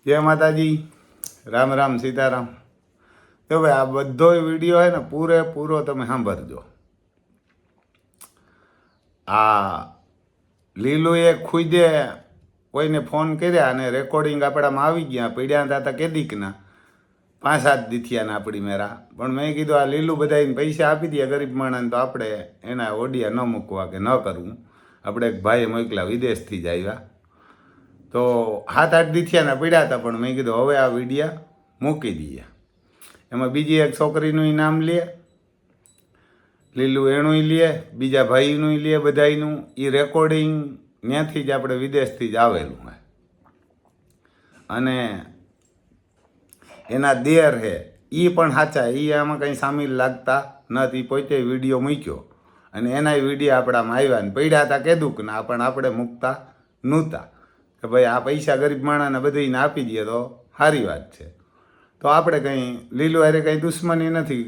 જય માતાજી, રામ રામ સીતારામ। તો ભાઈ આ બધો વિડીયો હે ને પૂરેપૂરો તમે સાંભળજો। આ લીલુએ ખુદે કોઈને ફોન કર્યા અને રેકોર્ડિંગ આપણામાં આવી ગયા, પીડ્યા હતા કેદીકના 5-7 દીથિયાના આપણી મેરા। પણ મેં કીધું આ લીલું બધાને પૈસા આપી દે ગરીબ માણસને, તો આપણે એના ઓડિયા ન મૂકવા કે ન કરવું। આપણે એક ભાઈએ મોકલા વિદેશથી જ આવ્યા, તો 7-8 દીથિયાના પીડ્યા હતા, પણ મેં કીધું હવે આ વિડીયા મૂકી દઈએ। એમાં બીજી એક છોકરીનું નામ લે, લીલું એનું લે, બીજા ભાઈનું લે, બધાનું એ રેકોર્ડિંગ ત્યાંથી જ આપણે વિદેશથી જ આવેલું હોય। અને એના દેર હે એ પણ સાચા, એ આમાં કંઈ સામેલ લાગતા નથી, પોતે વિડીયો મૂક્યો અને એના વિડીયો આપણામાં આવ્યા ને પડ્યા હતા કીધું ને, પણ આપણે મૂકતા નહોતા કે ભાઈ આ પૈસા ગરીબ માણસને બધાને આપી દઈએ તો સારી વાત છે। તો આપણે કંઈ લીલું હારે કંઈ દુશ્મની નથી,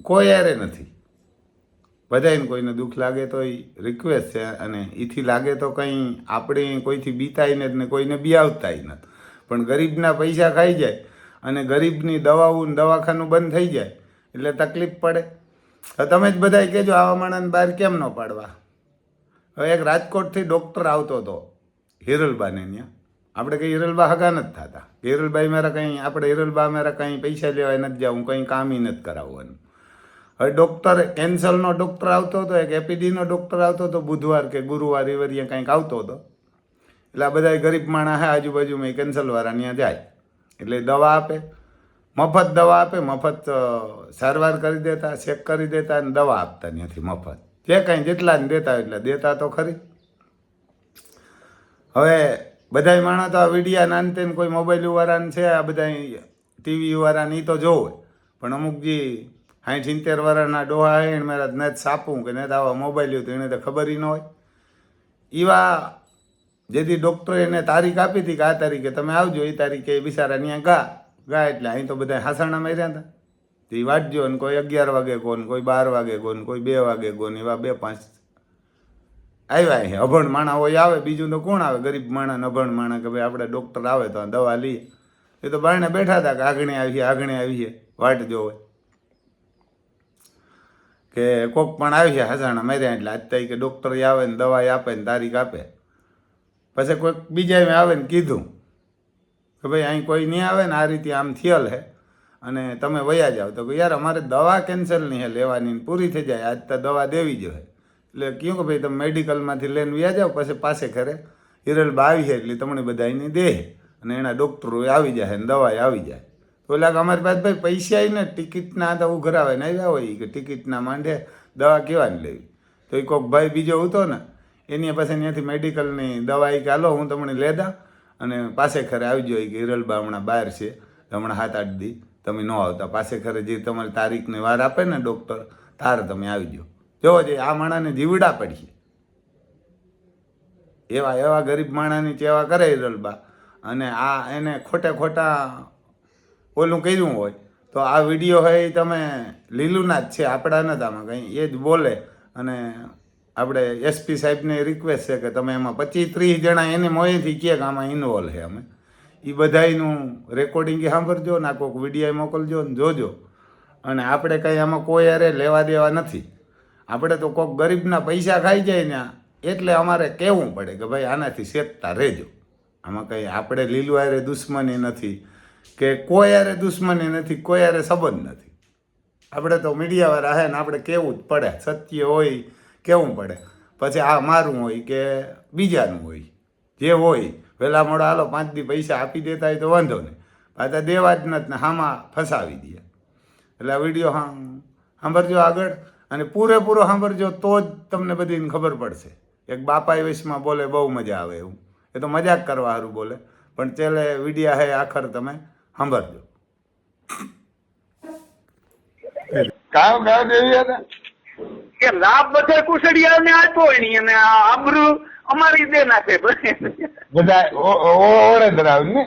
કોઈ હારે નથી, બધાને કોઈને દુઃખ લાગે તો એ રિક્વેસ્ટ છે, અને એથી લાગે તો કંઈ આપણે કોઈથી બીતાય નથી ને કોઈને બિયાવતાય નથી, પણ ગરીબના પૈસા ખાઈ જાય અને ગરીબની દવાઓ દવાખાનું બંધ થઈ જાય એટલે તકલીફ પડે। તો તમે જ બધા કહેજો આવા માણસને બહાર કેમ ન પાડવા। હવે એક રાજકોટથી ડૉક્ટર આવતો હતો હિરલબાને, ત્યાં આપણે કંઈ હિરલબા હગા નથી થતા, હિરલબાઈ મારા કંઈ આપણે હિરલબા મારા કંઈ પૈસા લેવાય નથી જવું, કંઈ કામ નથી કરાવવાનું। હવે ડૉક્ટર કેન્સરનો ડૉક્ટર આવતો હતો, એક એપીડીનો ડૉક્ટર આવતો હતો, બુધવાર કે ગુરુવાર એવરીએ કંઈક આવતો હતો। એટલે આ બધા ગરીબ માણસ હે આજુબાજુમાં કેન્સરવાળા ત્યાં જાય એટલે દવા આપે, મફત દવા આપે, મફત સારવાર કરી દેતા, ચેક કરી દેતા અને દવા આપતા ત્યાંથી મફત, જે કાંઈ જેટલાને દેતા એટલે દેતા તો ખરી। હવે બધા માણસ તો આ વિડીયા નાનતે કોઈ મોબાઈલવાળાને છે, આ બધા ટીવીવાળાને એ તો જોવે, પણ અમુક જે 60-70 વર્ષના ડોહા હે મારા નથી સાપું કે નથી આવા મોબાઈલ તો એને તો ખબર ન હોય। એવા જેથી ડૉક્ટરે એને તારીખ આપી હતી કે આ તારીખે તમે આવજો, એ તારીખે બિચારા ત્યાં ગા એટલે અહીં તો બધા હાસાણા માર્યા હતા, તો એ વાંચજો ને કોઈ 11 વાગે કોણ, કોઈ 12 વાગે કોણ, કોઈ 2 વાગે કોણ, એવા 2-5 આવ્યા છે। અભણ માણા હોય આવે, બીજું તો કોણ આવે ગરીબ માણા, અભણ માણા કે ભાઈ આપણે ડૉક્ટર આવે તો દવા લઈએ, એ તો બારણે બેઠા હતા કે આગણે આવીએ વાટ જોવે કે કોક પણ આવીએ હાસાણા માર્યા એટલે આજ કે ડૉક્ટર આવે ને દવા આપે ને તારીખ આપે। પછી કોઈક બીજા આવે ને કીધું કે ભાઈ અહીં કોઈ નહીં આવે ને આ રીતે આમ થયેલ છે અને તમે વયા જાઓ, તો યાર અમારે દવા કેન્સલની છે લેવાની, પૂરી થઈ જાય આજ તો દવા દેવી જોઈએ। એટલે કહ્યું કે ભાઈ તમે મેડિકલમાંથી લઈને વ્યા જાઓ, પછી પાસે ઘરે હિરલબા આવી છે એટલે તમને બધાને દે અને એના ડૉક્ટરો આવી જાય ને દવા આવી જાય। તો એટલે અમારી પાસે ભાઈ પૈસા ને ટિકિટના તો ઉઘરાવે ને આવ્યા હોય કે ટિકિટના માંડે દવા કેવાની લેવી, તો એ કોઈક ભાઈ બીજો હતો ને એની પાસે ત્યાંથી મેડિકલની દવા કે હાલો હું તમને લેતા અને પાસે ઘરે આવજો, કે હિરલબા હમણાં બહાર છે, હમણાં 7-8 દી તમે ન આવતા, પાસે ઘરે જે તમારી તારીખની વાર આપે ને ડૉક્ટર તારે તમે આવજો। જોવો જોઈએ આ માણાને જીવડા પડીએ, એવા ગરીબ માણાની ચેવા કરે હિરલબા, અને આ એને ખોટા ઓલું કર્યું હોય તો આ વિડીયો હોય એ તમે લીલુના જ છે, આપણા નથી આમાં કંઈ, એ જ બોલે। અને આપણે એસપી સાહેબને રિક્વેસ્ટ છે કે તમે એમાં 25-30 જણા એને મોએથી કહે કે આમાં ઇન્વોલ્વ છે, અમે એ બધાનું રેકોર્ડિંગ સાંભળજો ને કોઈક વિડીયો મોકલજો ને જોજો। અને આપણે કંઈ આમાં કોઈ અરે લેવા દેવા નથી, આપણે તો કોઈક ગરીબના પૈસા ખાઈ જાય ને એટલે અમારે કહેવું પડે કે ભાઈ આનાથી શેકતા રહેજો। આમાં કંઈ આપણે લીલું હારે દુશ્મની નથી કે કોઈ હારે દુશ્મની નથી, કોઈ હારે સંબંધ નથી, આપણે તો મીડિયાવાળા હે ને આપણે કહેવું જ પડે, સત્ય હોય કહેવું પડે, પછી આ મારું હોય કે બીજાનું હોય, જે હોય વહેલા મોડા હાલો 5 દી પૈસા આપી દેતા હોય તો વાંધો નહીં, પાછા દેવા જ નથી ને હામાં ફસાવી દે। એટલે આ વિડીયો સાંભળજો આગળ અને પૂરેપૂરો સાંભળજો તો જ તમને બધીને ખબર પડશે। એક બાપા વયસમાં બોલે બહુ મજા આવે એવું, એ તો મજાક કરવા સારું બોલે, પણ છેલ્લે વિડીયા હે આખર તમે સાંભળજો। કામ દેવી હતા કે લાભ બધે કુશળિયાને આપ્યો હોય ને અને આબરૂ અમારી દે નાખે બધા ઓળે ધરાવ ને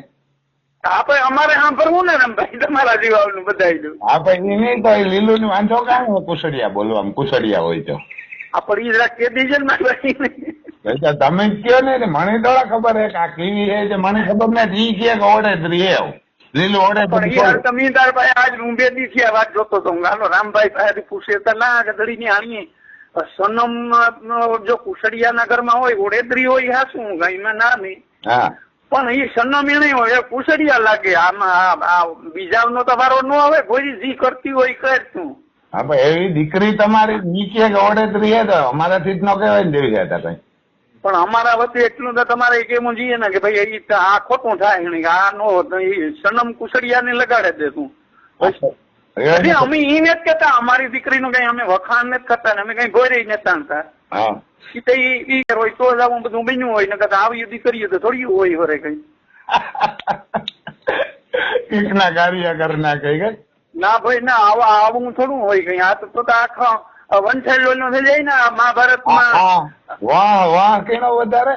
આપણે અમારે સાંભળવું ને ભાઈ તમારા જીવાનું બધાયનું। હા પણ એ નહીં તો લીલું ની વાંધો કાંઈ કુશળિયા બોલવામાં, કુશળિયા હોય તો પણ ઈ જરાક કે દેજો ને મારી ભાઈને. એટલે તમે જ કયો ને મને થોડા ખબર હે કે આ કેવી હે છે મને ખબર નથી. ઈ કે ઓડેદરી હે લીલું પણ ઓડેદરી યાર તમે તાર ભાઈ આજ હું 2 દિવસથી આ વાત જોતો હતો. હું હાલો રામભાઈ પાસેથી પૂછે તો ના ગધડી ની આણીએ સનમ જો કુશડિયાના ઘરમાં હોય ઓડેદરી હોય હા શું ગાયમાં ના નહીં. હા પણ એ સનમ એને હોય કુશડિયા લાગે. આમાં આ બીજાનો તો વારો ન આવે. કોઈ જી કરતી હોય કરતું. હા પણ એવી દીકરી તમારી ઈ કે ઓડેદરી હે તો અમારાથી જ ન કહેવાય ને દેવી હતા કઈ. પણ અમારા વચ્ચે એટલું તો તમારે કેવું જોઈએ ને કે ભાઈ એ આ ખોટું થાય ને આ નો સનમ કુશડિયા ને લગાડે દે તું. અમે ઈ નથી કેતા અમારી દીકરીનું કઈ અમે વખાણ નથી કરતા ને અમે કઈ ગોરી નથી તાણતા. હા ઈ હોય તો જ આવું બધું બન્યું હોય ને કદાચ આવી દીકરીઓ તો થોડી હોય વરે કઈ. કીકના કાર્ય કરના કઈ ગઈ. ના ભાઈ ના આવું થોડું હોય કઈ. આ તો આખા વન સાઈડ લોલ નો થઈ જાય ને મહાભારતમાં. વાહ વાહ કેનો વધારે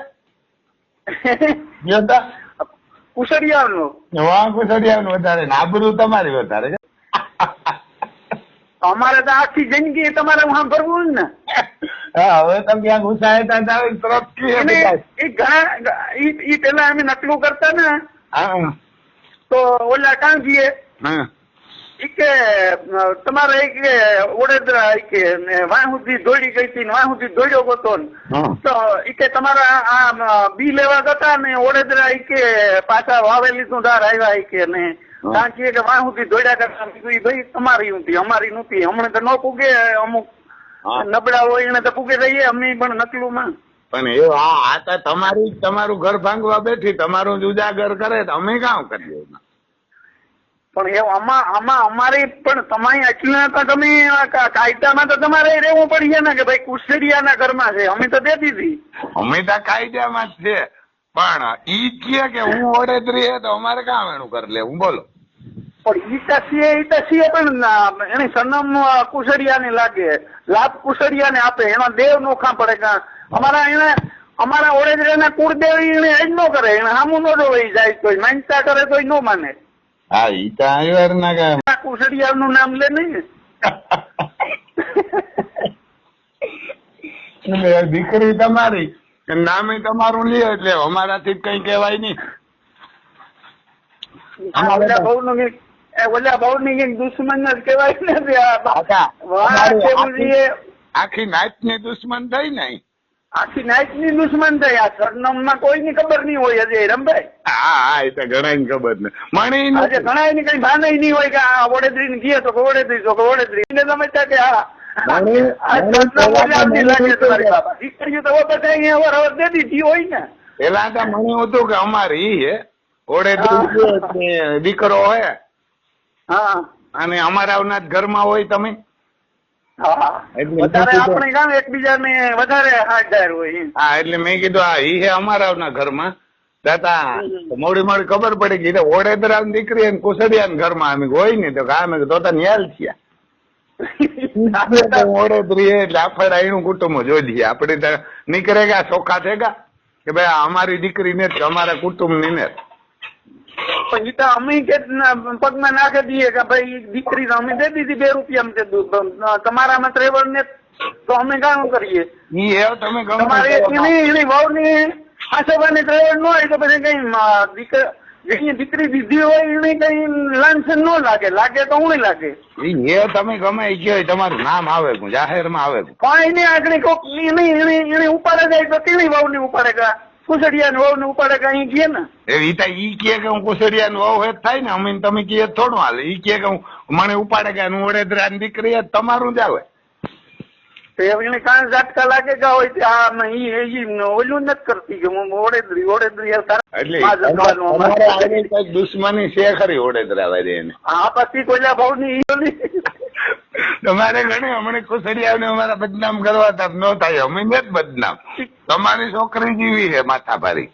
કુશડિયા નો. વાહ કુશડિયા નું વધારે ને આબરૂ તમારી વધારે. અમારે તો આખી જિંદગી તમારે સાંભળવું ને. હા હવે તમે ક્યાં ઘુસાય ઈ પેલા અમે નકલું કરતા ને તો ઓલા કાંજીએ કે તમારે ઓડેદરા કે વાહ સુધી દોડી ગઈ હતી વાહ સુધી દોડ્યો ગયો તો કે તમારા આ બી લેવા જતા ને ઓડેદરા કે પાછા વાવેલી નું દાર આવ્યા કે ને કાંચીએ કે વાહ સુધી દોડ્યા કરતા. ભાઈ તમારી ઊંધી અમારી નહોતી. હમણાં તો ન પૂગે અમુક નબળા હોય એને તો પૂગે રહીએ અમે પણ નકલું માં. પણ એ આ તો તમારું ઘર ભાંગવા બેઠી તમારું જ ઉજાગર કરે તો અમે કામ કરીએ. પણ એ આમાં અમારી પણ તમારી એટલી તો તમે કાયદામાં તો તમારે રહેવું પડીએ ને કે ભાઈ કુશડિયાના ઘરમાં છે. અમે તો દે દીધી. અમે તો કાયદામાં જ છે પણ ઈ કહે કે હું ઓડેદરી હે તો અમારે કામ એનું કરી લેવું બોલો. પણ ઈ તો છીએ પણ એની સનમ કુશડિયા ને લાગે લાભ કુશડિયા ને આપે એનો દેવ નોખા પડે કે અમારા ઓડેદરાના કુળદેવી એને જ ન કરે. એને સામું ન જોવાઈ જાય તો માનતા કરે તો ન માને. હા ઈ તો આવ્યા ના કે કુશડિયા નું નામ લે નહીં. દીકરી તમારી નામે તમારું લે એટલે અમારાથી કઈ કહેવાય નહીં. ઓલા ભાવ ની કઈક દુશ્મન જ કહેવાય ને. આખી નાઈટ ની દુશ્મન થઈ ને. આખી નાઈટ ની દુશ્મન થઈ. આ સરનામ માં કોઈની ખબર નહીં હોય અજય રમભાઈ. હા એ તો ઘણા ની ખબર ને મણી આજે ઘણા ની કઈ ભાન નહીં હોય કે આ વડોદરી ને ગયા તો કે વડોદરી તો કે વડોદરી ને સમજતા કે હા પેલા તો મને હતું કે અમારી હે ઓડેદરી દીકરો હોય અને અમારા ઘરમાં હોય તમે. આપણે ગામ એકબીજાને વધારે હાજર હોય. હા એટલે મેં કીધું હા ઈ હે અમારા ઘરમાં દાદા મોડી મોડી ખબર પડી ગઈ ઓડેદરા દીકરી કુશડિયા ઘરમાં અમે હોય ને તો અમે તો ન્યાલ થયા. ઓડેદરી એટલે આપણે એનું કુટુંબ જોઈએ આપડે તો નીકળે ગયા ચોખ્ખા થેગા કે ભાઈ અમારી દીકરી ને અમારા કુટુંબ ની ને. પછી તો અમે પગમાં નાખી દઈએ કે ભાઈ દીકરી અમે દે દીધી 2 રૂપિયા તમારામાં ટ્રેવલ ને તો અમે કામ કરીએ. તમે તમારે એની વહુ ની આશાબાની ટ્રેવલ ન હોય તો પછી કઈ દીકરી દીધી હોય એને કઈ લાંછન ન લાગે તો હું લાગે. તમે ગમે ગયો તમારું નામ આવે જાહેર માં આવે કઈ નહીં આગળ કોક એને ઉપાડે જાય તો તેની વહુ ની ઉપાડે ગયા કુશડિયા ની વહુ ને ઉપાડે ગયા અહીં ગયા ને. ઈ કે હું કુશડિયા ની વહુ હેત થાય ને અમે તમે કહે થોડું હાલે. ઈ કે હું મને ઉપાડે ગયા હું વડોદરા ની દીકરી તમારું જ આવે. એને કાં ઝાટકા લાગે ગયા હોય ઓલું નથી કરતી કે હું ઓડેદરી એટલે દુશ્મની છે ખરી ઓડેદરા વાળી એને. હા પછી કોઈલા ભાવ ની તમારે ઘણી હમણાં કુશડિયા અમારા બદનામ કરવા ન થાય અમે જ બદનામ. તમારી છોકરી જેવી છે માથાભારી.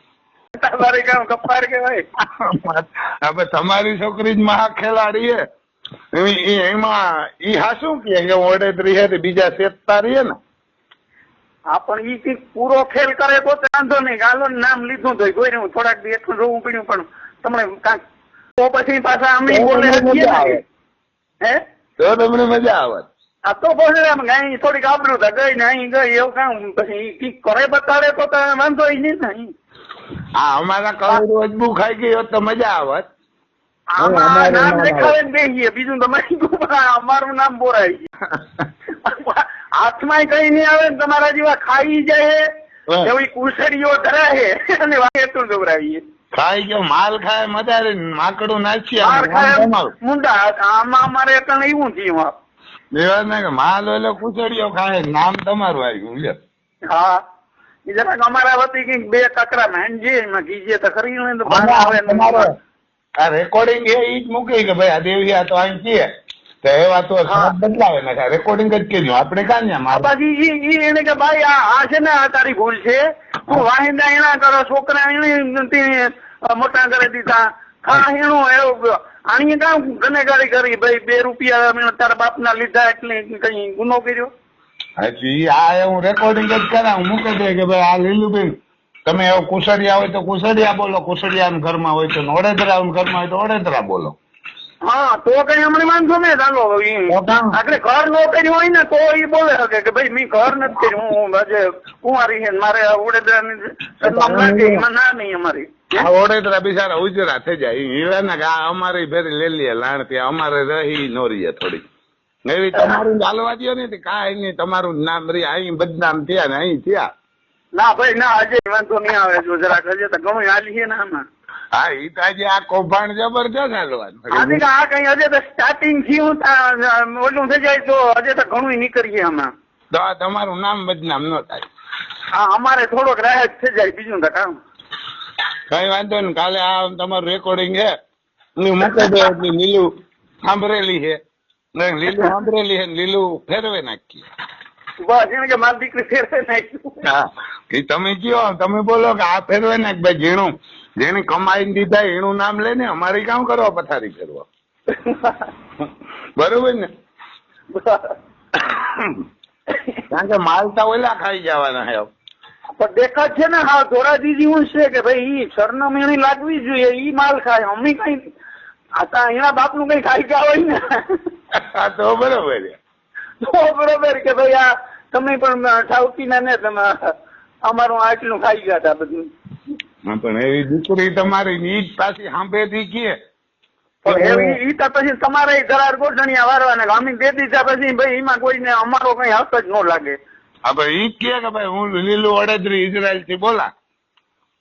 માથાભારી કામ કપાર કેવાય. હવે તમારી છોકરી જ મહા ખેલાડી હે. એમાં ઈ હા શું કે ઓડેદરી હે બીજા શેતતા રહીએ ને. હા પણ ઈ કઈક પૂરો ખેલ કરે તો વાંધો નહીં. ગાલો નામ લીધું તો કોઈ હું થોડાક દી એટલું જોવું પડ્યું પણ તમને કાંક તો પછી પાછા અમે બોલે હે તો તમને મજા આવે. આ તો પછી આમ ગાય થોડીક આબરૂ હતા ગઈ ને અહીં ગઈ એવું કામ પછી ઈ કરે બતાડે તો વાંધો નહીં ને અહીં. હા અમારા કરોડ અજબુ ખાઈ ગઈ હોત તો મજા આવત. આમાં નામ દેખાડે ને બેસીએ બીજું તમે અમારું નામ બોરાય છે. હાથમાં કઈ નહીં આવે ને તમારા જેવા ખાઈ જાય એવી કુસડીઓ ધરાય અને એટલું દોરાવીએ. ખાઈ ગયો માલ ખાય મજા માકડું નાખીએ મુંડા આમાં અમારે એટલે એવું થયું. દેવા ને કે માલ એટલે કુસડીઓ ખાય નામ તમારું આવ્યું છે. હા એ જરાક અમારા વતી કઈક 2 કકરા માંડજે એમાં કીજે તો ખરી ને તો આવે. આ રેકોર્ડિંગ એ ઈ જ મૂકી કે ભાઈ આ દેવિયા તો અહીં છીએ તો એવા તો બદલાવે ને રેકોર્ડિંગ જ કેજો આપણે કાં બાકી ઈ એને કે ભાઈ આ છે ને આ તારી ભૂલ છે તું વાહિંદા એના કરો છોકરા એને મોટા કરી દીધા ખા એનું એવું આની કામ ગુનેગારી કરી ભાઈ 2 રૂપિયા તારા બાપ ના લીધા એટલે કઈ ગુનો કર્યો. હજી આ હું રેકોર્ડિંગ જ કરાવું મૂકી દે કે ભાઈ આ લીલુબેન તમે એવું કુસડિયા હોય તો કુસડિયા બોલો, કુસડિયા ઘરમાં હોય તો ઓડેદરા ઘરમાં હોય તો ઓડેદરા બોલો. હા તો કઈ હમણાં વાંધો ને ચાલો આપણે ઘર નો કર્યું હોય ને તો એ બોલે શકે કે ભાઈ મેં ઘર નથી કર્યું હું આજે કુંવારી છે મારે ઓડેદરા ના નહીં અમારી ઓડેદરા બિચારા ઉજરા થઈ જાય ને કે અમારી ભેરી લઈ લઈએ લાણ ત્યાં અમારે રહી નો રહીએ થોડી એવી તમારું ચાલવા દો ને કાંઈ નહીં તમારું નામ રહી અહીં બદનામ થયા ને અહીં થયા. ના ભાઈ ના આજે વાંધો નહીં આવે જો જરાક હજે તો ઘણું હાલી છે ને આમાં. હા ઈ તો આજે આ કૌભાંડ જબરજસ્ત હાલવાનું આ કઈ હજે તો સ્ટાર્ટિંગ થયું ઓલું થઈ જાય તો હજે તો ઘણું નીકળીએ આમાં તો તમારું નામ બદનામ ન થાય. હા અમારે થોડોક રાહત થઈ જાય બીજું તો કામ કઈ વાંધો ને કાલે આ તમારું રેકોર્ડિંગ છે મૂકી દો એટલે લીલું સાંભળેલી છે લીલું સાંભળેલી છે લીલું ફેરવે નાખીએ. બસ એને કે મારી દીકરી ફેરવે નાખ્યું. હા એ તમે કયો તમે બોલો કે આ ફેરવે નાખ ભાઈ ઝીણું જેને કમાઈને દીધા એનું નામ લે ને અમારી કામ કરવા પથારી કરવા બરોબર ને કારણ કે માલતા ઓલા ખાઈ જવાના હે પણ દેખાત છે ને હા ધોરા દીદી હું છે કે ભાઈ ઈ સરનામણી લાગવી જોઈએ ઈ માલ ખાય અમને કઈ આ એના બાપ નું કઈ ખાઈ ગયા હોય ને તો બરોબર તો બરોબર કે ભાઈ આ તમે પણ ઠાવકી ના ને તમે અમારું આટલું ખાઈ ગયા હતા બધું. પણ એવી દીકરી તમારી ઈ જ પાછી સાંભળેથી કે ઈ તો પછી તમારે ઘરાર ગોઠણિયા વારવાના અમે દે દીધા પછી ભાઈ એમાં કોઈને અમારો કઈ હક જ ન લાગે. હા ભાઈ ઈ કે ભાઈ હું લીલું વડોદરી ઇઝરાયલ થી બોલા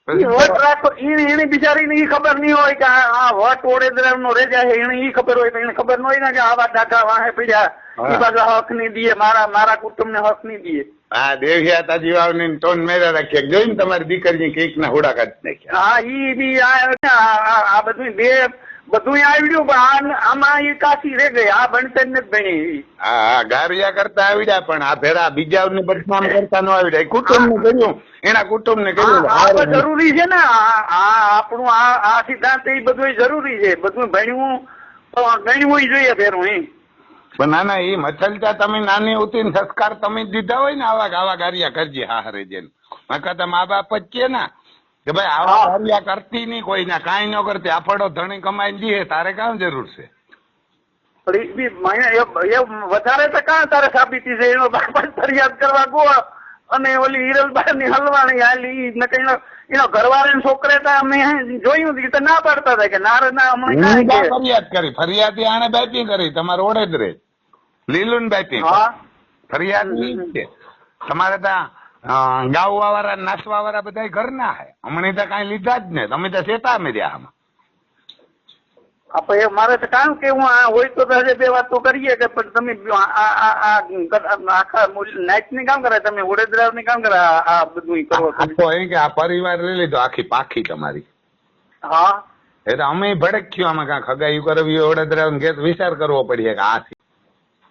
વટ રાખો એને બિચારીને ઈ ખબર નહીં હોય કે આ વટ વડોદરા નો રેજા છે એને ઈ ખબર હોય એને ખબર ન હોય ને કે આવા દાખલા વાહે પડ્યા એ બાજુ હક નહીં દે મારા કુટુંબ ને હક નહીં દે. હા દેવિયા તાજી વાવની ટોન મેરા રાખ્યા જોઈને તમારી દીકરીની કેક ના હોડા કાઢી નાખ્યા. હા ઈ બી આ બધું બધું આવડ્યું પણ આમાં એ કાશી રહી ગઈ આ ભણતર નથી ભણી. હા ગારિયા કરતા આવડ્યા પણ આ ભેરા બીજા ને બદનામ કરતા ન આવડ્યા કુટુંબ ને કર્યું એના કુટુંબ ને કર્યું જરૂરી છે ને આપણું આ સિદ્ધાંત એ બધું જરૂરી છે બધું ભણવું ગણવું જોઈએ ફેરું એ પણ ના ના એ મથલતા તમે નાની ઉતી ને સંસ્કાર તમે દીધા હોય ને આવા ગારિયા કરજે હા હરે જેને નકર મા બાપ જ છે ને કે ભાઈ આવા ગારિયા કરતી નહીં કોઈ ના કાંઈ ન કરતી આફડો ધણી કમાઈને દીએ તારે કામ જરૂર છે. વધારે તો કાં તારે સાબિતી છે એનો બાપા ફરિયાદ કરવા ગો અને ઓલી હિરલબા ની હલવાણી હાલી એનો ઘરવાળા છોકરે મેં જોયું તો ના પાડતા હતા કે ના ફરિયાદ કરી ફરિયાદ આને બેટિંગ કરી તમારે ઓડેદરે લીલું બેટિંગ ફરિયાદ છે તમારે ત્યાં ગાવવા વાળા નાસવા વાળા બધા ઘર ના હે હમણાં તો કઈ લીધા જ ને તમે તો શેતા મેર્યા આમાં. આપણે મારે તો કામ કેવું હોય તો હજે 2 વાત તો કરીએ કે પણ તમે આખા નાઇટ ની કામ કરે તમે વડોદરા ની કામ કરે આ બધું કરો તો એ કે આ પરિવાર લઈ લીધો આખી પાખી તમારી. હા એટલે અમે ભડક્યું આમાં કાંક હગાઈ કરવી વડોદરા વિચાર કરવો પડે કે આ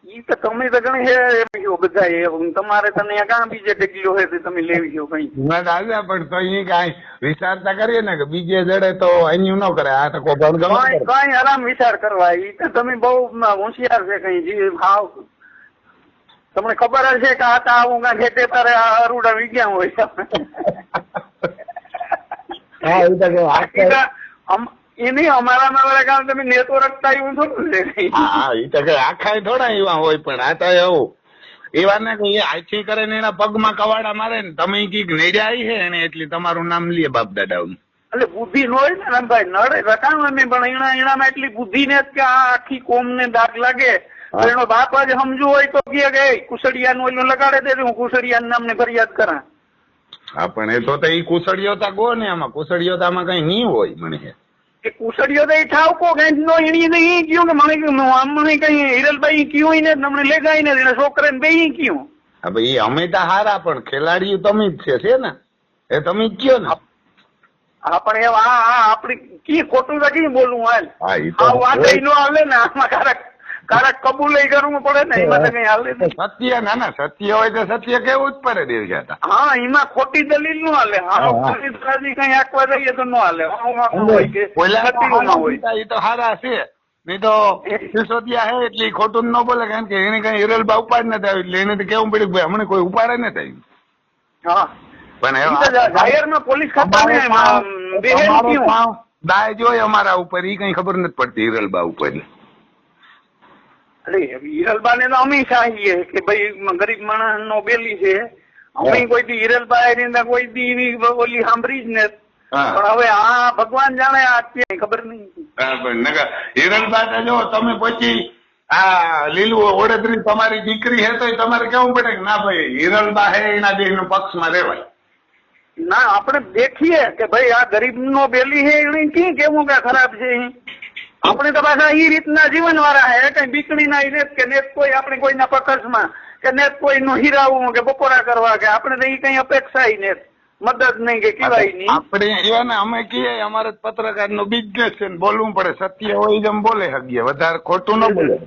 ઈ તો તમે તો ઘણી હે બધા તમારે તને કાં બીજે ટેકલી હોય તો તમે લેવી છો કઈ દાદા પણ તો અહીં કઈ વિચારતા કરીએ ને કે બીજે જડે તો અહીં ન કરે આ તો કઈ આરામ વિચાર કરવા ઈ તો તમે બહુ હોશિયાર છે કઈ જી ભાવ તમને ખબર જ છે કે આ તો આવું કાં ખેતે તારે અરુડા વિજ્ઞાન હોય એ નહીં અમારામાં વાળા કામ તમે નેતો રખતા એવું થોડું છે. હા એ તો કઈ આખા થોડા એવા હોય, પણ આ તો એવું એવા ને કે આછી કરે ને એના પગમાં કવાડા મારે ને તમે કઈક નેડ્યા આવી છે એને એટલી તમારું નામ લે બાપ દાદાનું. એટલે બુદ્ધિ ન હોય ને રામભાઈ, નડે રકાણ અમે પણ એનામાં એટલી બુદ્ધિ ને કે આ આખી કોમ ને દાગ લાગે તો એનો બાપ જ સમજુ હોય તો કે કુસડિયાનું ઓલું લગાડે દે હું કુસડિયાના નામને ફરિયાદ કરા. હા પણ એ તો ઈ કુસડીઓ તા ગો ને આમાં કુસડીઓ તો આમાં કઈ નહીં હોય મને. એ કુસડીઓ તો એ ઠાવકો કઈ નો એની કયું કે મને કઈ હિરલભાઈ કયું ને તમને લે જાય ને એને છોકરાને બે કયું. હા ભાઈ અમે તો હારા પણ ખેલાડીઓ તમે જ છે ને એ તમે જ કયો ને. હા પણ એવા આપડી કી ખોટું તો કી બોલવું હાલ. હા ઈ તો વાત નો હાલે ને આમાં કારક કબૂલ કરવું પડે ને એમાં તો કઈ હાલે. સત્ય ના ના સત્ય હોય તો સત્ય કેવું જ પડે દેવ જતા. હા એમાં ખોટી દલીલ નો હાલે. કઈ આંકવા જઈએ તો નો હાલે. એ તો હારા છે નહીં તો સિસોદિયા હે એટલે ખોટું ન બોલે કારણ કે એને કઈ હિરલબા ઉપાડ ન થાય એટલે એને તો કેવું પડ્યું ભાઈ હમણાં કોઈ ઉપાડે ન થાય. હા પણ જાહેરમાં પોલીસ ખાતા દાય જોય અમારા ઉપર ઈ કઈ ખબર નથી પડતી હિરલબા ઉપર. હિરલબા ને તો અમે ચાહીએ કે ભાઈ ગરીબ માણસ નો બેલી છે અમે કોઈ દી હિરલબા ની કોઈ દી ઓલી સાંભળી જ ને. પણ હવે આ ભગવાન જાણે આ ખબર નહીં. હિરલબા જો તમે પછી આ લીલું ઓડેદરી તમારી દીકરી હે તો તમારે કેવું પડે કે ના ભાઈ હિરલબા હે એના દેહ નું પક્ષમાં રેવાય. ના આપણે દેખીએ કે ભાઈ આ ગરીબ નો બેલી છે એને કી કેવું કે ખરાબ છે. આપણે તો પાછા એ રીતના જીવન વાળા હે કઈ બીકણી ના નેત કે નેત કોઈ આપણે કોઈના પકસમાં કે નેત કોઈ નું હીરાવું કે બપોરા કરવા કે આપણે તો એ કઈ અપેક્ષા નેત મદદ નહીં કે કેવાય નહીં. આપણે એવા ને અમે કહીએ અમારે પત્રકાર નો બિઝનેસ છે ને બોલવું પડે સત્ય હોય જેમ બોલે શકીએ વધારે ખોટું ન બોલે.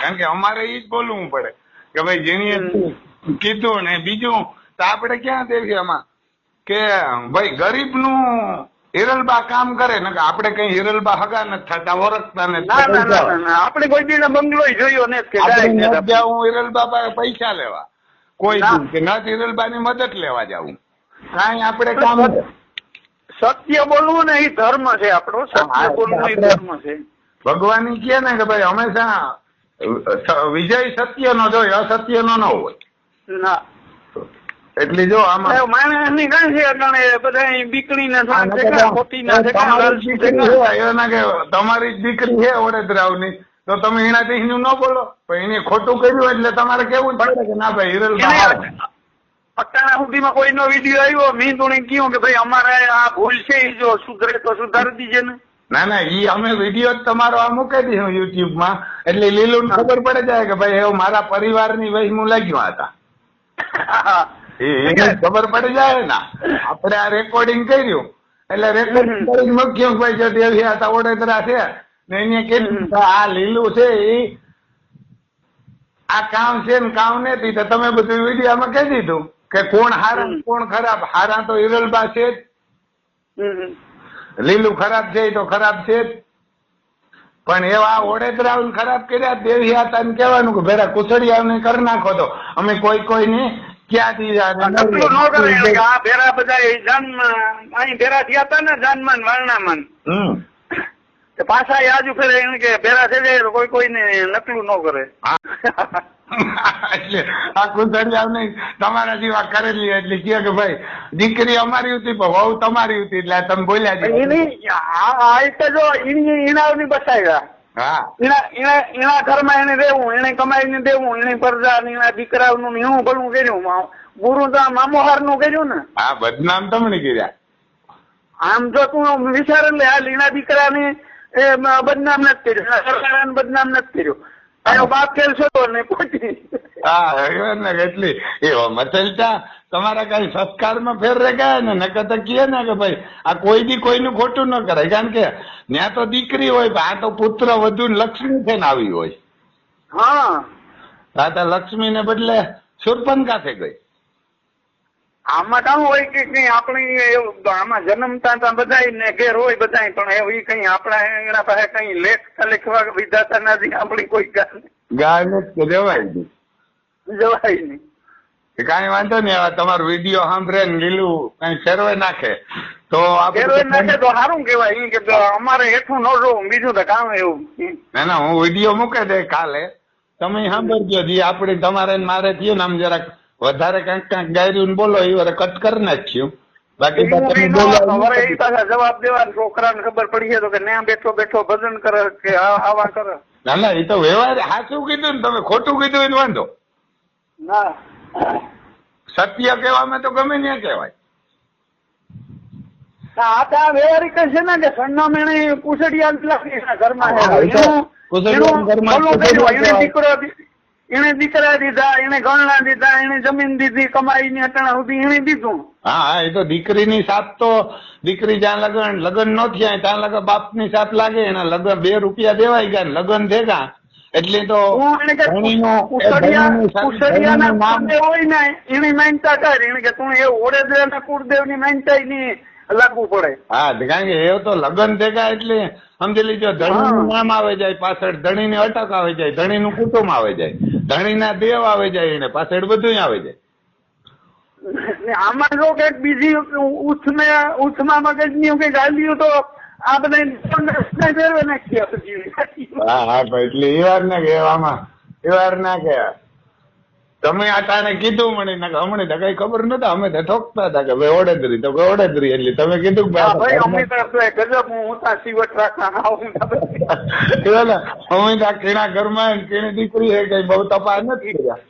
કારણ કે અમારે એ જ બોલવું પડે કે ભાઈ જેની કીધું ને બીજું તો આપણે ક્યાં દેખીએ આમાં કે ભાઈ ગરીબ નું હિરલબા કામ કરે ને આપણે કઈ હિરલબા હગા નથી થતા ઓળખતા નથી. આપણે કોઈ દી બંગલો જોયો ને હું હિરલબા પાસે પૈસા લેવા કોઈ કે નથી હિરલબા ની મદદ લેવા જવું કાંઈ આપણે કામ. સત્ય બોલવું ને એ ધર્મ છે આપણો. સત્ય બોલવું એ ધર્મ છે. ભગવાન કહે ને કે ભાઈ હંમેશા વિજય સત્ય નો જોઈએ અસત્ય નો ન હોય. ના એટલે જો આમાં માણસ ની કઈ છે બધા બીકણી ના ખોટી ના તમારી જ દીકરી છે વડોદરાવ ની તો તમે એનાથી ન બોલો પણ એને ખોટું કર્યું એટલે તમારે કેવું પડે કે ના ભાઈ હિરલબા. અત્યાર સુધીમાં કોઈનો વિડીયો આવ્યો મેં તો કહ્યું કે ભાઈ અમારે આ ભૂલ છે એ જો સુધરે તો સુધારી દીજે ને. ના ના ઈ અમે વિડીયો તમારો આ મૂકી દીધો યુટ્યુબ માં એટલે લીલું ખબર પડે જાય કે ભાઈ એવું મારા પરિવારની વહીમું લાગ્યું હતા. ખબર પડી જાય ને આપણે આ રેકોર્ડિંગ કર્યું એટલે રેકોર્ડિંગ કરીને મૂક્યું ભાઈ જો દેવી હતા વડોદરા છે ને એને કીધું આ લીલું છે એ આ કામ છે ને કામ નથી તો તમે બધું વિડીયોમાં કહી દીધું કે કોણ હારા કોણ ખરાબ. હારા તો હિરલબા છે જ, લીલું ખરાબ છે તો ખરાબ છે જ. પણ એવા વડોદરા ખરાબ કર્યા દેવી હતા ને કહેવાનું કે ભેરા કુસડિયા કરી નાખો તો અમે કોઈ ને ક્યાંથી ભેરા બધા અહીં ભેરા થયા હતા ને જાનમાં વારણામાં પાછા યાદ ફેરે એને કે ભેરા થઈ જાય કોઈ કોઈને નકલું ન કરે. એટલે આ કુસડિયા તમારા જેવા કરેલી એટલે કે ભાઈ દીકરી અમારી હતી પણ વહુ તમારી હતી એટલે તમે બોલ્યા જો ઈનાવની બતાવ્યા. એના ઘરમાં એને દેવું એને કમાઈને દેવું એને પરજા એના દીકરાનું એવું ભલું કર્યું ગુરુ તો મામોહાર નું કર્યું ને. હા બદનામ તમને કર્યા. આમ જો તું વિચાર લે હાલ એના દીકરાને બદનામ નથી કર્યું સરકારાને બદનામ નથી કર્યું એનો બાપ ખેલશો ને પોતી. હા એટલી એ મચલતા તમારા કઈ સંસ્કારમાં ફેર રે ગયા ને નકર તો કહે ને કે ભાઈ આ કોઈ દી કોઈનું ખોટું ન કરાય કારણ કે ત્યાં તો દીકરી હોય આ તો પુત્ર વધુ લક્ષ્મી છે ને આવી હોય. હા આ તો લક્ષ્મી ને બદલે શૂર્પણખા થઈ ગઈ. આમાં કામ હોય કે કઈ આપણી આમાં જન્મતા બધા ને ઘેર હોય બધા પણ એવી કઈ આપણા એના પાસે કઈ લખવા વિધાતા નથી આપણી કોઈ ગાય જવાય નહીં. કાંઈ વાંધો નહીં. હવે તમારો વિડીયો સાંભળે ને લીલું કઈ ફેરવે નાખે તો ફેરવે નાખે તો સારું કેવાય. ઈ કે અમારે હેઠું ન જોવું, બીજું તો કામ એવું. ના ના, હું વિડીયો મૂકે દે કાલે, તમે સાંભળજો. જે આપણે તમારે ને મારે થયું ને આમ જરાક વધારે કાંઈક ગાયરું ને બોલો એ વારે કટ કરી નાખ્યું. બાકી જવાબ દેવા છોકરાને ખબર પડી છે તો કે ત્યાં બેઠો બેઠો ભજન કરે કે આવા કરે. ના ના, એ તો વ્યવહાર સાચું કીધું ને તમે, ખોટું કીધું એને વાંધો. ના, સત્ય કહેવામાં તો ગમે ત્યાં કહેવાય. આ તો આ વ્યવહારિક છે ને કે સરનામણી કુસડિયા ઘરમાં એને દીકરા દીધા, એને ગણના દીધા, એને જમીન દીધી, કમાઈને અટાણા સુધી એને દીધું. હા, એ તો દીકરીની સાથ તો દીકરી જ્યાં લગન ન થયા ત્યાં લગન બાપની સાથ લાગે. એના લગન 2 રૂપિયા દેવાઈ ગયા, લગન થયા એટલે તો હોય ને એની માનતા કર. એને કે તું એ ઓડેદરા કુળદેવ ની માનતા ની લાગવું પડે. હા, કારણ કે એ તો લગન થયા એટલે સમજી લીજો, ધણી નું નામ આવે જાય પાછળ, ધણી ની અટક આવે જાય, ધણી નું કુટુંબ આવે જાય, ધણી ના દેવ આવે જાય, એને પાછળ બધું આવે જાય. આમાં જો કઈક બીજી ઉથમાં મગજની કઈક ગાલ્યું તો આ બધા ફેરવે નાખીએ. હા હા, એટલે એ વાર ના કહેવામાં, એ વાર ના કહેવાય. તમે આટાને કીધું મને હમણાં તો કઈ ખબર નતા, અમે તો ઠોકતા હતા કે ભાઈ ઓડેદરી તો ઓડેદરી, એટલે તમે કીધું ભાઈ અમે ગજબ હું સીવટ રાખવા અમે તો કીણા ઘરમાં કીણી દીકરી છે કઈ બહુ તપાસ નથી કર્યા.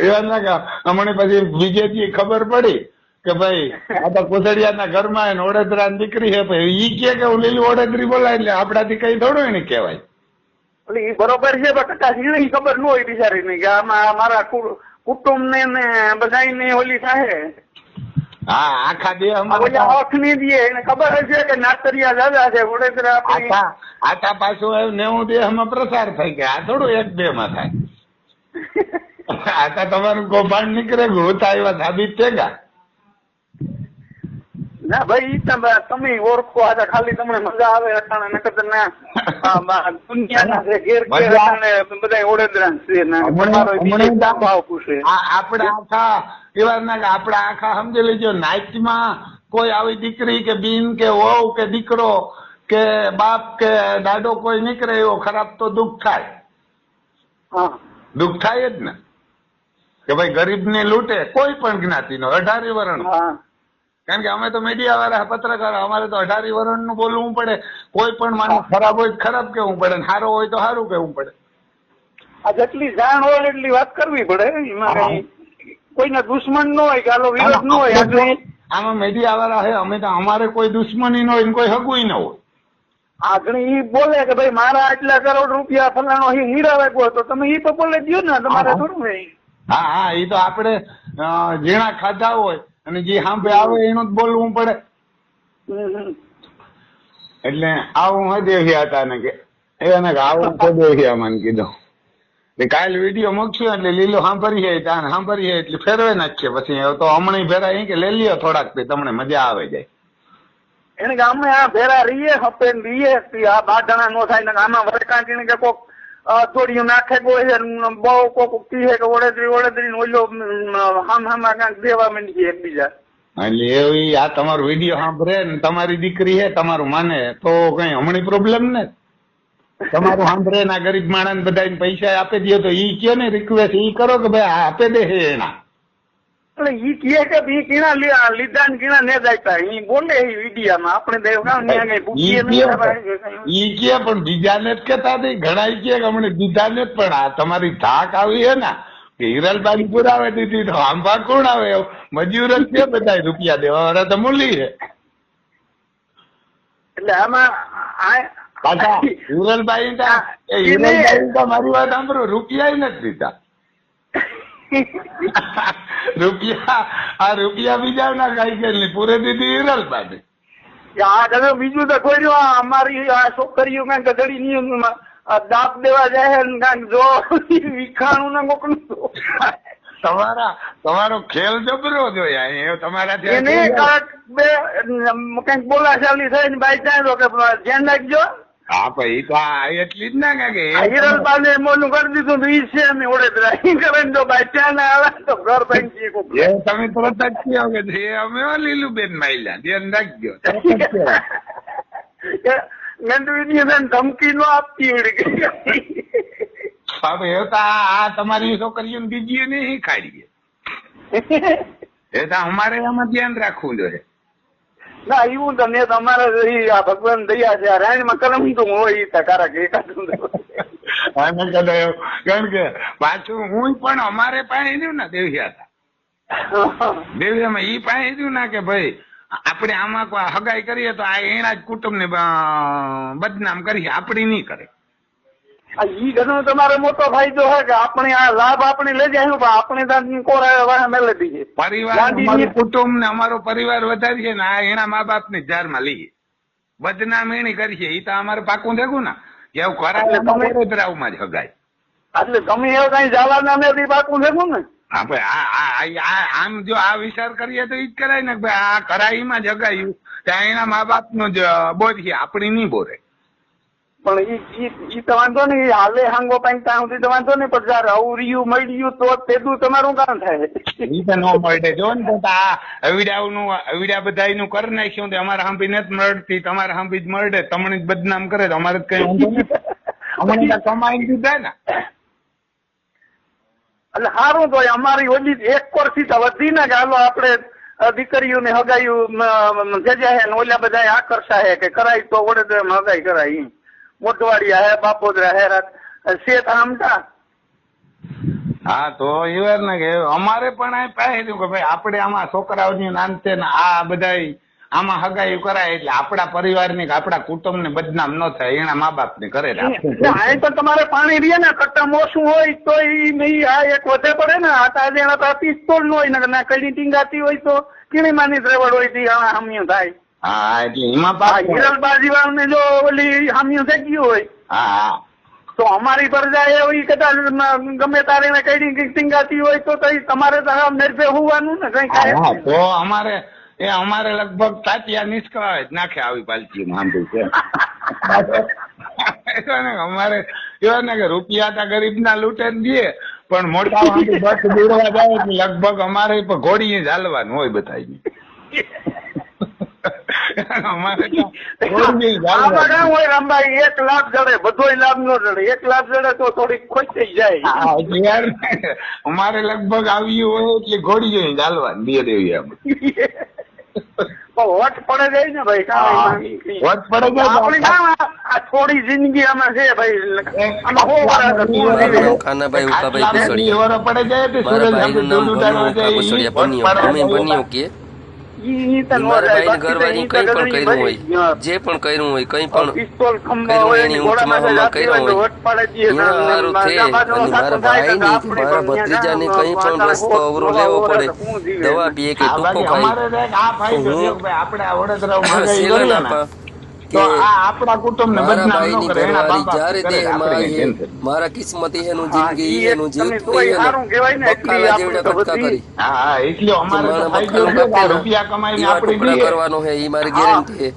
એવા ના કે હમણાં પછી બીજેથી ખબર પડી કે ભાઈ આ તો કુસડિયાના ઘરમાં ઓડેદરા દીકરી છે, ઈ કે હું લીલું ઓડેદરી બોલાય એટલે આપડાથી કઈ થોડું એને કહેવાય. એ બરોબર છે, પણ ખબર ન હોય બિચારી ને કે આમાં મારા કુટુંબ ને બધા ઓલી થાય. હા, આખા દેહ હક ની દે એને ખબર છે કે નાતરિયા દાદા છે વડોદરા. આખા પાછું 90 દેહમાં પ્રસાર થઈ ગયા, આ થોડું 1-2 માં થાય. આખા તમારું કૌભાંડ નીકળે હોતા એવા સાબિત થયા. ના ભાઈ તમે ઓળખો, આ ખાલી તમને મજા આવે અટાણે નકર ના દુનિયાના છે ઘેર ઘેર અટાણે બધા ઓડેદરા છે. આપડે આખા એવા ના કે આપડા આખા સમજી લેજો, નાઈટમાં કોઈ આવી દીકરી કે બીન કે વહુ કે દીકરો કે બાપ કે દાદો કોઈ નીકળે એવો ખરાબ તો દુઃખ થાય. દુઃખ થાય જ ને કે ભાઈ ગરીબ ને લૂંટે કોઈ પણ જ્ઞાતિ નો, 18 વર્ણ. કારણ કે અમે તો મીડિયા વાળા પત્રકાર, અમારે તો 18 વર્ણ નું બોલવું પડે. કોઈ પણ માણસ ખરાબ હોય ખરાબ કેવું પડે, સારો હોય તો સારું કેવું પડે. આ જેટલી જાણ હોય એટલી વાત કરવી પડે. એમાં કોઈના દુશ્મન ન હોય કે આલો વિરોધ ન હોય. આમાં મીડિયા વાળા હે, અમે તો અમારે કોઈ દુશ્મની ન હોય કોઈ હગુઈ ન હોય. આગળ ઈ બોલે કે ભાઈ મારા આટલા કરોડ રૂપિયા ફલાણો હીરાવે ગયો તો તમે ઈ તો બોલે દો ને, તમારે થોડું હોય. હા હા, એ તો આપડે ઝીણા ખાધા હોય અને જે સાંભળે આવે એનું જ બોલવું પડે. એટલે આવું હદેવ્યા હતા ને કે એને આવું હદેવ્યા મને કીધું. કાલે વિડીયો મૂકશું એટલે લીલો સાંભળીએ ત્યાં સાંભળીએ એટલે ફેરવે નાખીએ. પછી તો હમણાં ફેરાય કે લઈ લ્યો થોડાક, તમને મજા આવે જાય. એને કે અમે આ ભેરા રહીએ હપે રહીએ, આ બાધણા નો થાય ને આમાં વરકાંટી કે કોક થોડી નાખે કોઈ બહુ કોક કહે કે ઓડેદરી ઓલો હામાં કાંક દેવા માંડીએ એકબીજા. એટલે એવી આ તમારો વિડીયો સાંભળે ને તમારી દીકરી હે તમારું માને તો કઈ હમણાં પ્રોબ્લેમ ને. તમારું સાંભળે ના ગરીબ માણસ બધા પૈસા આપી દે તો ઈ કે ને રિક્વેસ્ટ ઈ કરો કે ભાઈ આપે દે છે એના. એટલે ઈ કહે કે ઈ કીણા લીધા ને કીણા ને જાય ઈ બોલે એ વિડીયામાં આપણે દેવ કામ ઈ કે પણ બીજાને જ કેતા નહીં, ઘણા કે હમણાં બીજાને જ. પણ આ તમારી થાક આવી હે ને કે હિરલબાઈ પુરાવે દીધી તો આંબા કોણ આવે, મજૂર જ છે બધા રૂપિયા દેવા વાળા તો મૂલી છે. એટલે આમાં પાછા હિરલબાઈ તો મારી વાત સાંભળો, રૂપિયા નથી દીધા. રૂપિયા બીજા ના કઈ કે પૂરે દીધી હિરલબાઈ. બીજું તો કોઈ અમારી આ છોકરીઓ કઈક ગધડી ની દાંત દેવા જાય કઈક જો વિખાણું ના મોકલું. તમારો ખેલ જબરો જોયા તમારા કઈક બોલાચાલી થઈ ને બાઈ જાય કે ધ્યાન રાખજો હા પણ ઈ તો આ એટલી જ ના કે હિરલબા ને મોલું કરી દીધું તો ઈ છે અમે વડોદરા ઈ કરે તો ભાઈ ત્યાં ના આવે તો ઘર ભાઈ એ તમે તરત જ કહો કે જે અમે લીલુબેન માયલા ધ્યાન રાખજો મેં ધમકી નો આપતી એવડી હવે એ તો આ તમારી છોકરીઓ બીજી નહીં શીખાડીએ એ તો અમારે આમાં ધ્યાન રાખવું જોઈએ. ના એવું તો ને તમારે આ ભગવાન દયા છે રાયણ માં કરમ તો હોય ઈ તકારા કે એકાદું કારણ કે પાછું હું પણ અમારે પાસે રહ્યું ને દેવિયા હતા દેવિયામાં ઈ પાસે રહ્યું ના કે ભાઈ આપણે આમાં કોઈ હગાઈ કરીએ તો આ એના જ કુટુંબ ને બદનામ કરીએ, આપણી નહીં કરે. ઈ ઘણો તમારો મોટો ફાયદો હોય કે આપણે આ લાભ આપણે લઈ જાય પણ આપણે ત્યાં કોરા મેળવી દઈએ. પરિવાર અમારું કુટુંબ ને અમારો પરિવાર વધારીએ ને આ એના મા બાપ ની જારમાં લઈએ, બદનામ એની કરીએ. ઈ તો અમારે પાકું દેખું ને કે એવું કરાવે વડોદરામાં જ હગાય. એટલે તમે એવું કઈ જવાના નથી પાકું દેખું ને. હા ભાઈ આમ જો આ વિચાર કરીએ તો ઈ જ કરાય ને ભાઈ આ કરાઈમાં જ હગાયું ત્યાં એના મા બાપ નો જ બોરીએ, આપણી નહીં બોરે. પણ ઈ તો વાંધો નહીં, હાલે હાંગો પાઈ ત્યાં સુધી તો વાંધો નહીં, પણ જયારે અવર્યું મળ્યું તો તેનું તમારું કામ થાય. ઈ તો ન મળે જો ને તો આ અવિડા બધાયનું કરી નાખ્યું તો અમારે હાંભી નથી મળતી, તમારે હાંભી જ મળે, તમને જ બદનામ કરે તો અમારે કઈ વાંધો નહીં. અમને કમાઈ દીધા ને એટલે સારું તો અમારી ઓલી એક વર્ષથી તો વધી ને કે હાલો આપણે દીકરીઓને હગાયું જજ્યા ને ઓલા બધા આકર્ષા હે કે કરાય તો વડોદરામાં હગાઈ કરાય. મોટવાડિયા હે, બાપોદરા હે, શેઠ આમટા. હા તો એ વાર ને કે અમારે પણ આ પાસે કે ભાઈ આપણે આમાં છોકરાઓની નાનતે ને આ બધા આમાં હગાઈ કરાય એટલે આપણા પરિવારની કે આપણા કુટુંબ ને બદનામ ન થાય એના મા બાપ ને કરે. આ તો તમારે પાણી રે ને કટ્ટા મોસું હોય તો ઈ આ એક વધે પડે ને. આ એના તો પિસ્તોલ નો હોય ને કડી ટીંગાતી હોય તો કીણી માની ત્રેવડ હોય થી હામ્યું થાય. હા એટલે એમાં હિરલબાજી વાળને જો ઓલી હામ્યું થઈ ગયું હોય હા તો અમારી પર જાય એવી કદાચ ગમે તારે કઈ ટીંગાતી હોય તો તમારે તો નિર્ભય હોવાનું ને કઈ કાંઈ. તો અમારે લગભગ તાતિયા નિષ્કાળ જ નાખે આવી પાલટી સાંભળ્યું છે. અમારે એવા ને કે રૂપિયા તો ગરીબ ના લૂંટે દે પણ મોટા બસ દોડવા જાય એટલે લગભગ અમારે ઘોડી જ હાલવાનું હોય બધાય. અમારે હોય રામભાઈ એક લાભ જડે બધો લાભ નો જડે, એક લાભ જડે તો થોડીક ખોટ થઈ જાય. અમારે લગભગ આવ્યું હોય એટલે ઘોડી જ હાલવાનું બે દેવી વટ પડે જાય ને ભાઈ, વટ પડે જાય. આ થોડી જિંદગી આમાં છે ભાઈ. ખાનાભાઈ ઉકાભાઈ કુસડિયા, મારા ભાઈનું નામ ભનુ ઉકા કુસડિયા બન્યો. અમે બન્યો કે મારા ભાઈ ઘરવાળી કઈ પણ કર્યું હોય, જે પણ કર્યું હોય, કઈ પણ કર્યું હોય એની ઊંચમાં હમણાં કર્યો હોય એના સારું થે. અને મારા ભાઈ ની મારા ભત્રીજાને કઈ પણ રસ્તો અવરો લેવો પડે, દવા પીએ કે ટૂંકો ખાય સેલા ના પા આપણા કુટુંબ ને મારા ભાઈની ઘરવાળી જ્યારે દેહમાં આવી મારા કિસ્મત એનું જિંદગી એનું જીવતું બકાલા જેવડા કટકા કરી રૂપિયા કમાઈને ટુકડા કરવાનો હે ઈ મારી ગેરંટી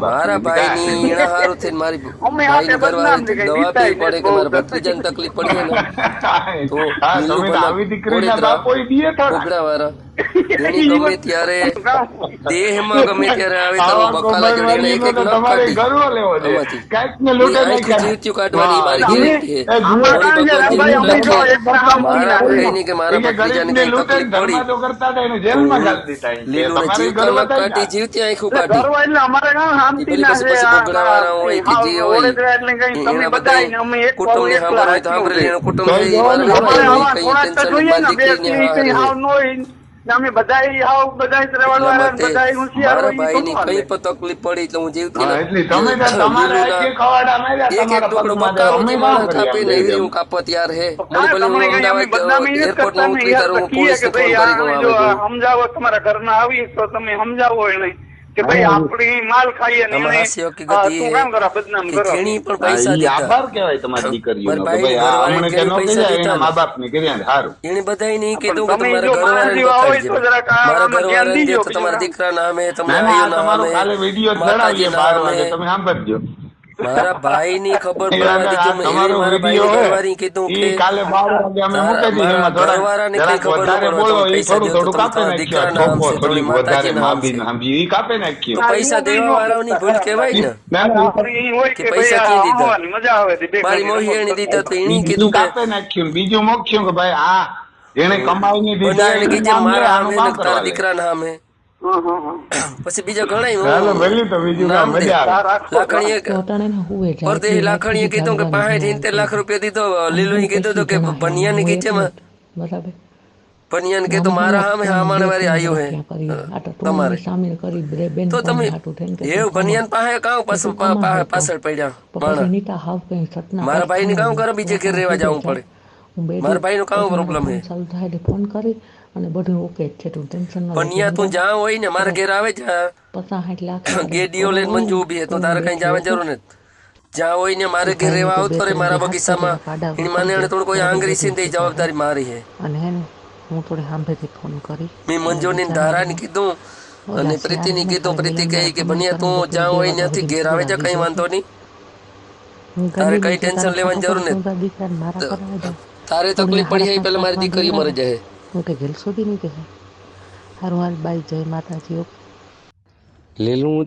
મારા ભાઈની એના હારું થઈને મારી ભાઈની ઘરવાળી દવા પીવી પડે કે મારા ભત્રીજાને તકલીફ પડી ને તો કોગડા વાળા એની ગમે ત્યારે દેહમાં ગમે ત્યારે આવે તો બકાલા જોડે એક એક નખ કાઢી જીવત્યું કાઢવાની મારી ગેરંટી છે. મારા ભાઈની કે મારા ભત્રીજાને કઈ તકલીફ પડી લીલું ને જીવતા નખ કાઢી જીવતી આંખું કાઢી પછી બગડા વાળા હોય કે જે હોય એના બધા કુટુંબ ને સાંભળ હોય તો સાંભળે એનું કુટુંબ છે એ મારા કઈ ટેન્શન મારી દીકરીને મારા ભાઈ ની કઈ પણ તકલીફ પડી એટલે હું જીવતી એક એક ટુકડો મકાન જે માણસ કાપે ને એવી હું કાપવા તૈયાર હે. મને ભલે હું અમદાવાદ એરપોર્ટ માં ઉતરી તારું હું પોલીસ ને ફોન કરી દઉં આવે સમજાવો તમારા ઘરના આવી તો તમે સમજાવો એને કે ભાઈ આપણી માલ ખાઈએ ને આમાં એને, હાસ્ય હકીકત તું એ કામ કરો બદનામ કે કરો. જેણી પણ પૈસા ઈ દીધા આભાર કહેવાય તમારી દીકરીઓનો કે મારા ભાઈ ભાઈને આ હમણે કે ઘરવાળાને નો પૈસા કર્યા દીધા એના મા બાપ ને કર્યા સારું. એને બધાય નહીં કીધું કે તમે તમારા જો માણસ ઘરવાળાને જેવા હોય બતાવજો. તો જરાક મારા આમાં ધ્યાન ઘરવાળાને દીજો, દે તો બીજું તમારા કામ. ના દીકરાના સામે, ના તમારા આ તમારો કાલે વિડીયો ચડાવીએ 12 વાગે તમે સાંભળજો. મારા ભાઈ ની ખબર પડવા આ દીધું મેં. તમારો એણે મારા વિડીયો ભાઈ હે ઘરવાળી કીધું ઈ કે કાલે 12 વાગે અમે મૂકી દઈએ મારા એમાં થોડા ઘરવાળાને જરાક કઈ ખબર વધારે ન બોલો પડે, ઈ થોડું થોડું કાપી તમારા નાખ્યું. દીકરાના ઠોકો આમ છે, થોડીક તમારી વધારે માતાજીના આમ માફી છે. નાખી ઈ કાપી નાખ્યું. તો પૈસા દેવા વાળાની ભૂલ કહેવાય ને. ના ના ફરી ઈ હોય કે કે પૈસા ભાઈ ક્યાં દીધા? આવવાની મજા આવે છે, બે મારી ઘડી મોહી રમત એને દીધા તો એણે ઈ કીધું કે કાપી નાખ્યું ને બીજું મોક્યું કે ભાઈ આ એને કમાઈને દીધા બનિયાને એનું કીધે કામ લે, મારા આનું સામે કામ ને તારા કરવા દે. દીકરાના સામે. પછી બીજા ઘણા ચાલો ભલી તો બીજું કામ નામ દે. મજા આવે. લાખણીએ ચોટાણે ને હુવે જાય પરદેશી લાખણીએ કીધું કે 65 લાખ રૂપિયા દીધો. લીલુએ કીધું તો કે બનિયાને કીધેમાં બરાબર બનિયાને કીધું મારા સામે હામાણે વારી આવ્યું હે તમારે. સામેલ કરી બેન તો તમે એ બનિયાન પાસે કાં પાછળ પડ્યા માણસ. નીતા હાવ કઈ સટના મારા ભાઈને કામ કરે બીજે ઘેર રહેવા જવું પડે. મારા ભાઈનો કામ પ્રોબ્લેમ હે. ચાલુ થાય એટલે ફોન કરી અને બધું ઓકે જ છે, તું ટેન્શન ન બનિયા તું જ્યાં હોય ને મારા ઘેર આવે જા 50-60 લાખ ગેડીઓ લઈને મંજુ ઊભી હે તો તારે કઈ જવાની જરૂર નથી. જ્યાં હોય ને મારે ઘેર રહેવા આવતો રે મારા બગીચામાં. એની માને એને થોડું કોઈ આંગળી છે ને જવાબદારી મારી હે. અને હે ને હું થોડી સાંભળેથી ફોન કરી મેં મંજુની ધારાને કીધું અને પ્રીતિને કીધું. પ્રીતિ કહે કે બનિયા તું જ્યાં હોય ત્યાંથી ઘેર આવે જા, કઈ વાંધો નહીં, તારે કઈ ટેન્શન લેવાની જરૂર નથી. દીકરાને મારા કરાવી દઉં. તારે તકલીફ પડી જાય પેલા મારી દીકરી મરી જાય. હું કે ઘેર સુધી નહીં કહે સારું હાલ બાઈ જય માતાજી. લીલું